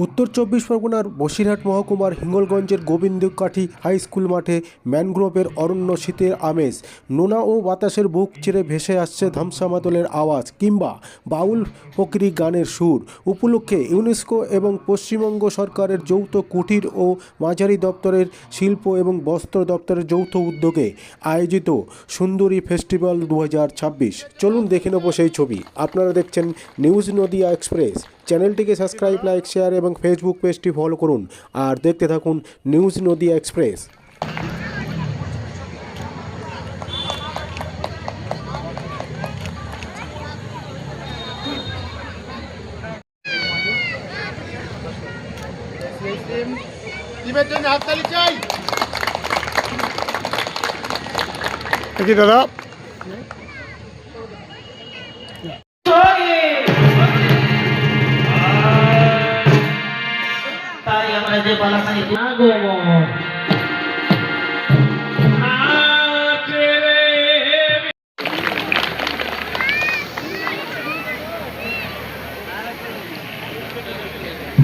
উত্তর চব্বিশ পরগনার বসিরহাট মহকুমার হিঙ্গলগঞ্জের গোবিন্দকাঠি হাই স্কুল মাঠে ম্যানগ্রোভের অরণ্য, শীতের আমেজ, নোনা ও বাতাসের বুক চিরে ভেসে আসছে ধামসা মাদলের আওয়াজ কিংবা বাউল ফকরি গানের সুর। উপলক্ষে ইউনেস্কো এবং পশ্চিমবঙ্গ সরকারের যৌথ কুটির ও মাঝারি দপ্তরের শিল্প এবং বস্ত্র দপ্তরের যৌথ উদ্যোগে আয়োজিত সুন্দরী ফেস্টিভ্যাল 2026। চলুন দেখে নেব সেই ছবি। আপনারা দেখছেন নিউজ নদিয়া এক্সপ্রেস। চ্যানেলটিকে সাবস্ক্রাইব, লাইক, শেয়ার এবং ফেসবুক পেজটি ফলো করুন আর দেখতে থাকুন নিউজ নদিয়া এক্সপ্রেস। দাদা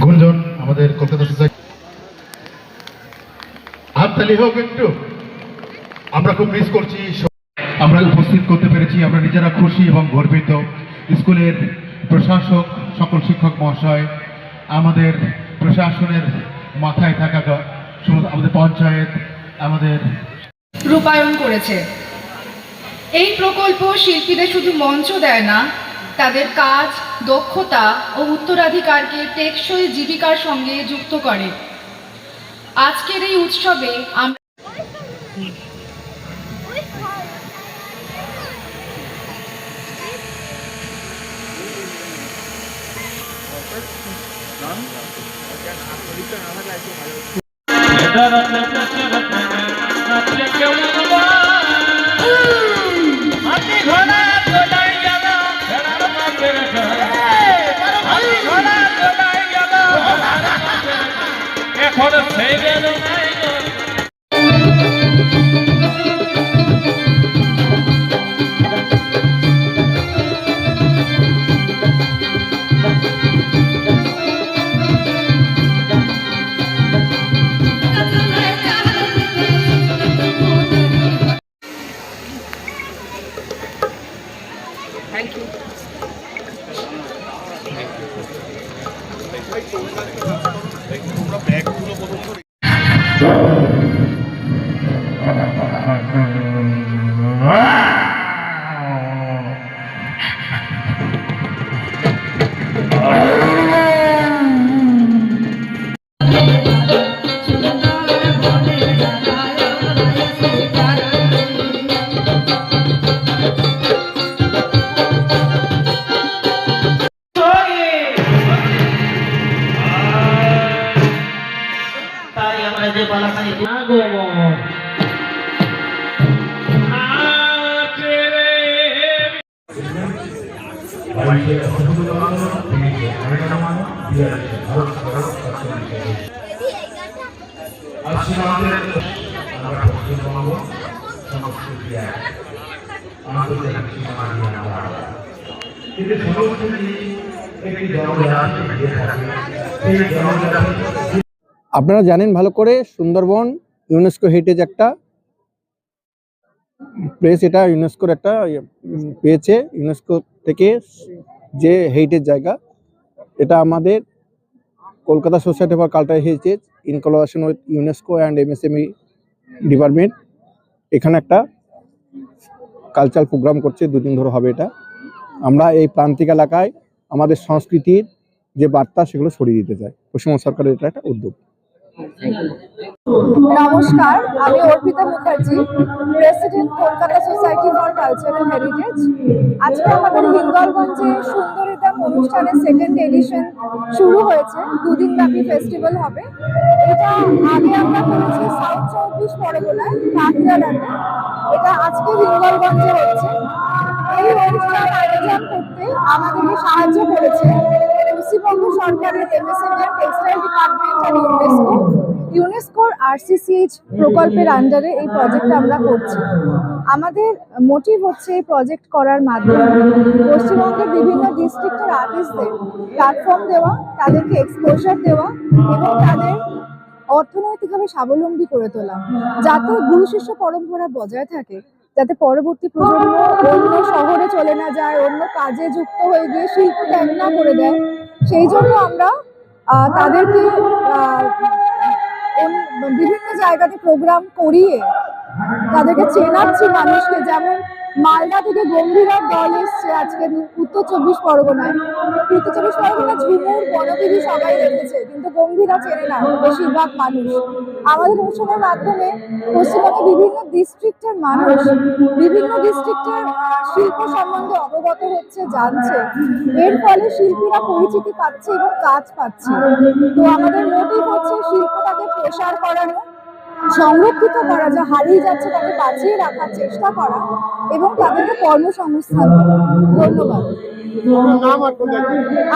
গুঞ্জন আমাদের কলকাতা সোসাইটি হাততালি হোক একটু। আমরা খুব মিস করছি, আমরা উপস্থিত করতে পেরেছি, আমরা নিজেরা খুশি এবং গর্বিত। স্কুলের প্রশাসক, সকল শিক্ষক মহাশয়, আমাদের প্রশাসনের মাথায় থাকা আমাদের পঞ্চায়েত আমাদের রূপায়ণ করেছে। এই প্রকল্প শিল্পীদের শুধু মঞ্চ দেয় না, তাদের কাজ, দক্ষতা ও উত্তরাধিকারকে টেকসই জীবিকার সঙ্গে যুক্ত করে। আজকের এই উৎসবে আমরা আপনারা জানেন ভালো করে, সুন্দরবন ইউনেস্কো হেরিটেজ একটা প্লেস, এটা ইউনেস্কোর একটা পেয়েছে, ইউনেস্কো থেকে যে হেরিটেজ জায়গা। এটা আমাদের Kolkata society for cultural heritage in collaboration with UNESCO and MSME department এখানে একটা কালচারাল প্রোগ্রাম করছে, দুদিন ধরে হবে এটা। আমরা এই প্রান্তিক এলাকায় আমাদের সংস্কৃতির যে বার্তা সেগুলো ছড়িয়ে দিতে চাই। পশ্চিমবঙ্গ সরকারের এটা একটা উদ্যোগ। নমস্কার, আমি Arpita Mukherjee, president Kolkata society for cultural heritage. আজকে আমাদের হিঙ্গলগঞ্জে সুন্দরীদাম অনুষ্ঠানের সেকেন্ড এডিশন শুরু হয়েছে। দুদিন ব্যাপী ফেস্টিভ্যাল হবে। এটা আগে আমরা করেছি সাউথ চব্বিশ পরগনায় কাকরালাতে, এটা আজকে হিঙ্গলগঞ্জে হচ্ছে। এই অনুষ্ঠান আয়োজন করতে আমাদেরকে সাহায্য করেছে পশ্চিমবঙ্গ সরকারের এমএসএমই টেক্সটাইল ডিপার্টমেন্ট আর ইউনেস্কোর আরসিসিএইচ প্রকল্পের আন্ডারে এই প্রজেক্টটা আমরা করছি। আমাদের মোটিভ হচ্ছে এই প্রজেক্ট করার মাধ্যমে পশ্চিমবঙ্গের বিভিন্ন ডিস্ট্রিক্টের আর্টিস্টদের প্ল্যাটফর্ম দেওয়া, তাদেরকে এক্সপোজার দেওয়া এবং তাদের অর্থনৈতিকভাবে স্বাবলম্বী করে তোলা, যাতে গুরু শিষ্য পরম্পরা বজায় থাকে, যাতে পরবর্তী প্রজন্ম অন্য শহরে চলে না যায়, অন্য কাজে যুক্ত হয়ে গিয়ে শিল্প ত্যাগ না করে দেয়। সেই জন্য আমরা তাদেরকে বিভিন্ন জায়গাতে প্রোগ্রাম করিয়ে তাদেরকে চেনাচ্ছি মানুষকে। যেমন মালদা থেকে গম্ভীরার দল এসছে আজকে উত্তর চব্বিশ পরগনায়। উত্তর চব্বিশ পরগনা ঝুমুর বনবিবি সবাই রেখেছে, কিন্তু গম্ভীরা চেনে না বেশিরভাগ মানুষ। আমাদের অনুষ্ঠানের মাধ্যমে পশ্চিমবঙ্গের বিভিন্ন ডিস্ট্রিক্টের মানুষ বিভিন্ন ডিস্ট্রিক্টের শিল্প সম্বন্ধে অবগত হচ্ছে, জানছে। এর ফলে শিল্পীরা পরিচিতি পাচ্ছে এবং কাজ পাচ্ছে। তো আমাদের মোটিভ হচ্ছে শিল্পটাকে প্রসার করানো, সংরক্ষিত করা, যা হারিয়ে যাচ্ছে তাকে বাঁচিয়ে রাখার চেষ্টা করা এবং তাদেরকে কর্মসংস্থান দেওয়া। ধন্যবাদ।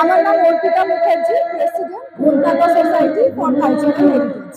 আমার নাম Arpita Mukherjee, president Kolkata society for cultural heritage.